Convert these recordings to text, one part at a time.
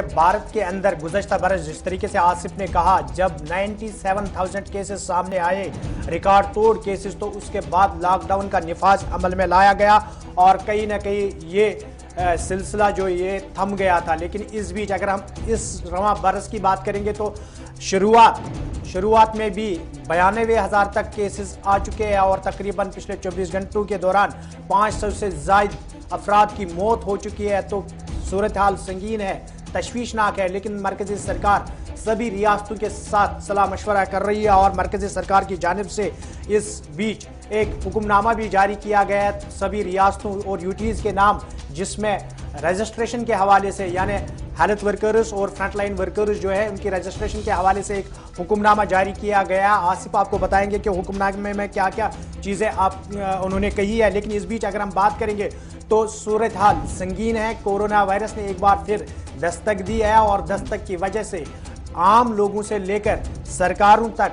भारत के अंदर गुज़श्ता बरस जिस तरीके से आसिफ ने कहा, जब 97,000 केसेस सामने आए, रिकॉर्ड तोड़ केसेस, तो उसके बाद लॉकडाउन का निफाज अमल में लाया गया और कहीं ना कहीं ये सिलसिला जो ये थम गया था। लेकिन इस बीच अगर हम इस रवां बरस की बात करेंगे तो शुरुआत में भी 92,000 तक केसेस आ चुके हैं और तकरीबन पिछले 24 घंटों के दौरान 500 से ज़ायद अफराद की मौत हो चुकी है। तो सूरत हाल संगीन है, तशवीशनाक है। लेकिन मरकजी सरकार सभी रियासतों के साथ सलाह मशवरा कर रही है और मरकजी सरकार की जानिब से इस बीच एक हुक्मनामा भी जारी किया गया है सभी रियासतों और यूटीज़ के नाम, जिसमें रजिस्ट्रेशन के हवाले से यानी हेल्थ वर्कर्स और फ्रंटलाइन वर्कर्स जो है उनकी रजिस्ट्रेशन के हवाले से एक हुक्मनामा जारी किया गया। आसिफ आपको बताएंगे कि हुक्मनामे में क्या क्या चीज़ें उन्होंने कही है। लेकिन इस बीच अगर हम बात करेंगे तो सूरत हाल संगीन है। कोरोना वायरस ने एक बार फिर दस्तक दी है और दस्तक की वजह से आम लोगों से लेकर सरकारों तक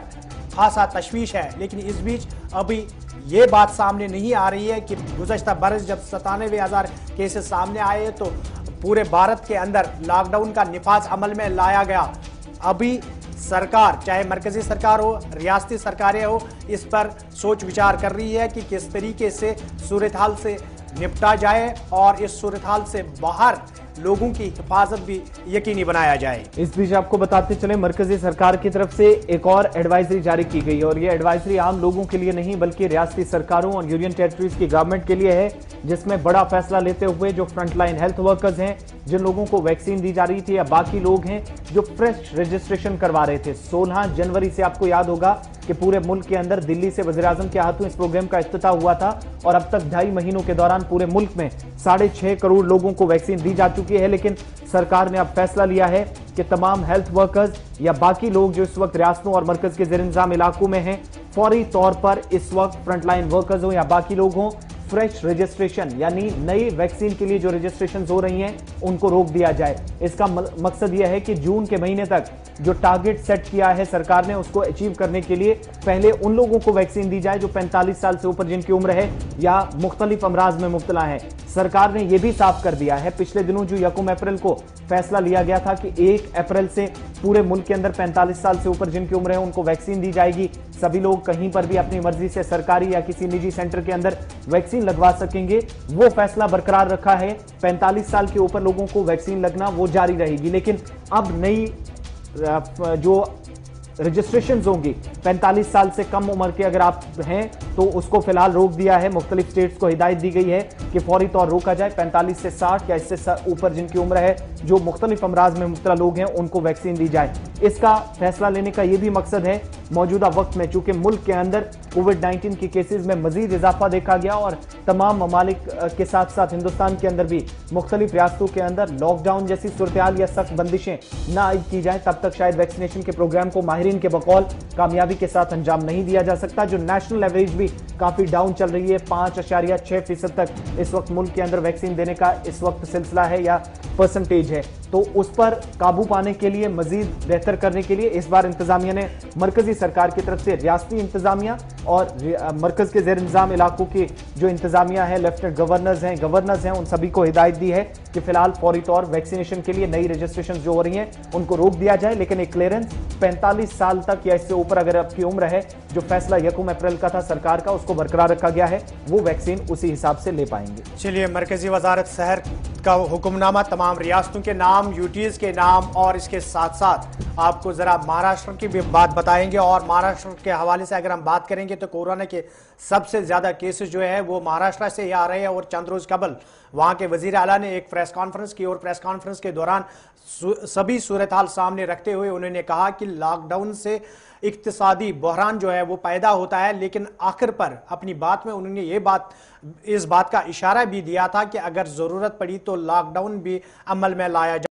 खासा तशवीश है। लेकिन इस बीच अभी ये बात सामने नहीं आ रही है कि गुज़श्ता बरस जब 97,000 केसेस सामने आए तो पूरे भारत के अंदर लॉकडाउन का निफाज अमल में लाया गया। अभी सरकार, चाहे मरकजी सरकार हो, रियासती सरकारें हो, इस पर सोच विचार कर रही है कि किस तरीके से सूरत हाल से निपटा जाए और इस सूरत हाल से बाहर लोगों की हिफाजत भी यकीनी बनाया जाए। इस बीच आपको बताते चले, मरकजी सरकार की तरफ से एक और एडवाइजरी जारी की गई और ये एडवाइजरी आम लोगों के लिए नहीं बल्कि रियासती सरकारों और यूनियन टेरिटरीज की गवर्नमेंट के लिए है, जिसमें बड़ा फैसला लेते हुए जो फ्रंटलाइन हेल्थ वर्कर्स हैं, जिन लोगों को वैक्सीन दी जा रही थी, या बाकी लोग हैं जो फ्रेश रजिस्ट्रेशन करवा रहे थे। 16 जनवरी से आपको याद होगा कि पूरे मुल्क के अंदर दिल्ली से वज़ीर-ए-आज़म के हाथों इस प्रोग्राम का इफ्तिताह हुआ था और अब तक 2.5 महीनों के दौरान पूरे मुल्क में 6.5 करोड़ लोगों को वैक्सीन दी जा चुकी है। लेकिन सरकार ने अब फैसला लिया है कि तमाम हेल्थ वर्कर्स या बाकी लोग जो इस वक्त रियासतों और मरकज के ज़ेर-इंतज़ाम इलाकों में हैं, फौरी तौर पर इस वक्त फ्रंटलाइन वर्कर्स हो या बाकी लोग हों, फ्रेश रजिस्ट्रेशन यानी नई वैक्सीन के लिए जो रजिस्ट्रेशन हो रही हैं उनको रोक दिया जाए। इसका मकसद यह है कि जून के महीने तक जो टारगेट सेट किया है सरकार ने, उसको अचीव करने के लिए पहले उन लोगों को वैक्सीन दी जाए जो 45 साल से ऊपर जिनकी उम्र है या मुख्तलिफ अमराज में मुब्तला है। सरकार ने यह भी साफ कर दिया है, पिछले दिनों जो 1 अप्रैल को फैसला लिया गया था कि 1 अप्रैल से पूरे मुल्क के अंदर 45 साल से ऊपर जिनकी उम्र है उनको वैक्सीन दी जाएगी। सभी लोग कहीं पर भी अपनी मर्जी से सरकारी या किसी निजी सेंटर के अंदर वैक्सीन लगवा सकेंगे। वो फैसला बरकरार रखा है, 45 साल के ऊपर लोगों को वैक्सीन लगना वो जारी रहेगी। लेकिन अब नई जो रजिस्ट्रेशन होंगी, 45 साल से कम उम्र के अगर आप हैं तो उसको फिलहाल रोक दिया है। मुख्तलिफ स्टेट्स को हिदायत दी गई है कि फौरी तौर रोका जाए। 45 से 60 या इससे ऊपर जिनकी उम्र है, जो मुख्तलिफ अमराज में मुब्तला लोग हैं, उनको वैक्सीन दी जाए। इसका फैसला लेने का यह भी मकसद है, मौजूदा वक्त में चूंकि मुल्क के अंदर कोविड-19 के केसेस में मजीद इजाफा देखा गया और तमाम ममालिक के साथ साथ हिंदुस्तान के अंदर भी मुख्तलिफ रियासतों के अंदर लॉकडाउन जैसी सूरत या सख्त बंदिशें ना आयद की जाए, तब तक शायद वैक्सीनेशन के प्रोग्राम को माहिरीन के बकौल कामयाबी के साथ अंजाम नहीं दिया जा सकता। जो नेशनल एवरेज भी काफी डाउन चल रही है, 5.6% तक इस वक्त मुल्क के अंदर वैक्सीन देने का इस वक्त सिलसिला है या परसेंटेज है। तो उस पर काबू पाने के लिए, मजीद बेहतर करने के लिए इस बार इंतजामिया ने मरकजी सरकार की तरफ से रियासती इंतजामिया और मरकज के ज़ेर इंतजाम इलाकों की जो इंतजामिया है, लेफ्टिनेंट गवर्नर्स हैं, उन सभी को हिदायत दी है कि फिलहाल फौरी तौर वैक्सीनेशन के लिए नई रजिस्ट्रेशन जो हो रही हैं उनको रोक दिया जाए। लेकिन एक क्लियरेंस 45 साल तक या इससे ऊपर अगर आपकी उम्र है, जो फैसला 1 अप्रैल का था सरकार का, उसको बरकरार रखा गया है, वो वैक्सीन उसी हिसाब से ले पाएंगे। चलिए, मरकजी वजारत शहर का हुक्मनामा तमाम रियासतों के नाम, यूटीज़ के नाम और इसके साथ साथ आपको जरा महाराष्ट्र की भी बात बताएंगे। और महाराष्ट्र के हवाले से अगर हम बात करेंगे तो कोरोना के सबसे ज्यादा केसेस जो है वो महाराष्ट्र से ही आ रहे हैं और चंद रोज कबल वहां के वजीर आला ने एक प्रेस कॉन्फ्रेंस की और प्रेस कॉन्फ्रेंस के दौरान सभी सूरत हाल सामने रखते हुए उन्होंने कहा कि लॉकडाउन से इक्तिसादी बहरान जो है वो पैदा होता है। लेकिन आखिर पर अपनी बात में उन्होंने इस बात का इशारा भी दिया था कि अगर जरूरत पड़ी तो लॉकडाउन भी अमल में लाया जाए।